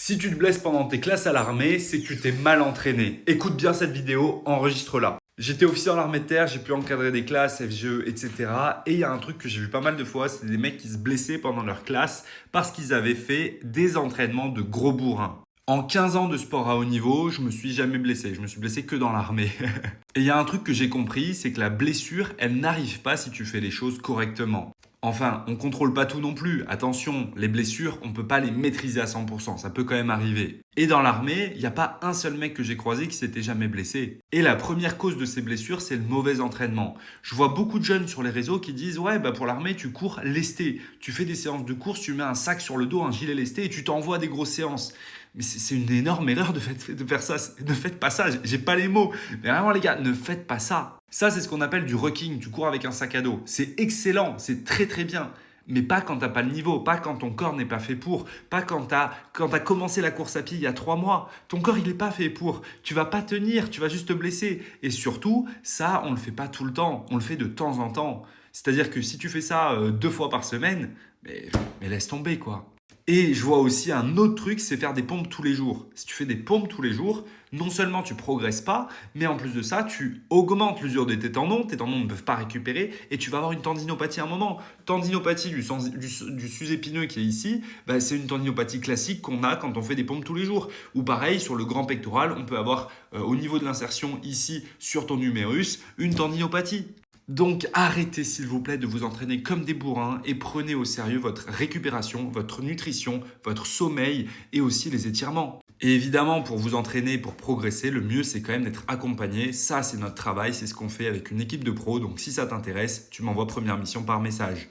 Si tu te blesses pendant tes classes à l'armée, c'est que tu t'es mal entraîné. Écoute bien cette vidéo, enregistre-la. J'étais officier en armée de terre, j'ai pu encadrer des classes, FGE, etc. Et il y a un truc que j'ai vu pas mal de fois, c'est des mecs qui se blessaient pendant leur classe parce qu'ils avaient fait des entraînements de gros bourrins. En 15 ans de sport à haut niveau, je me suis jamais blessé. Je me suis blessé que dans l'armée. Et il y a un truc que j'ai compris, c'est que la blessure, elle n'arrive pas si tu fais les choses correctement. Enfin, on contrôle pas tout non plus. Attention, les blessures, on peut pas les maîtriser à 100%. Ça peut quand même arriver. Et dans l'armée, il n'y a pas un seul mec que j'ai croisé qui s'était jamais blessé. Et la première cause de ces blessures, c'est le mauvais entraînement. Je vois beaucoup de jeunes sur les réseaux qui disent ouais, bah pour l'armée, tu cours lesté. Tu fais des séances de course, tu mets un sac sur le dos, un gilet lesté et tu t'envoies des grosses séances. Mais c'est une énorme erreur de faire ça. Ne faites pas ça. J'ai pas les mots. Mais vraiment, les gars, ne faites pas ça. Ça, c'est ce qu'on appelle du rucking. Tu cours avec un sac à dos. C'est excellent. C'est très, très bien. Mais pas quand t'as pas le niveau, pas quand ton corps n'est pas fait pour, pas quand t'as commencé la course à pied il y a 3 mois. Ton corps, il n'est pas fait pour. Tu vas pas tenir, tu vas juste te blesser. Et surtout, ça, on le fait pas tout le temps. On le fait de temps en temps. C'est-à-dire que si tu fais ça 2 fois par semaine, mais laisse tomber, quoi. Et je vois aussi un autre truc, c'est faire des pompes tous les jours. Si tu fais des pompes tous les jours, non seulement tu progresses pas, mais en plus de ça, tu augmentes l'usure de tes tendons ne peuvent pas récupérer et tu vas avoir une tendinopathie à un moment. Tendinopathie du sus-épineux qui est ici, bah, c'est une tendinopathie classique qu'on a quand on fait des pompes tous les jours. Ou pareil, sur le grand pectoral, on peut avoir au niveau de l'insertion ici sur ton humérus, une tendinopathie. Donc arrêtez s'il vous plaît de vous entraîner comme des bourrins et prenez au sérieux votre récupération, votre nutrition, votre sommeil et aussi les étirements. Et évidemment, pour vous entraîner, pour progresser, le mieux c'est quand même d'être accompagné. Ça, c'est notre travail, c'est ce qu'on fait avec une équipe de pros. Donc si ça t'intéresse, tu m'envoies première mission par message.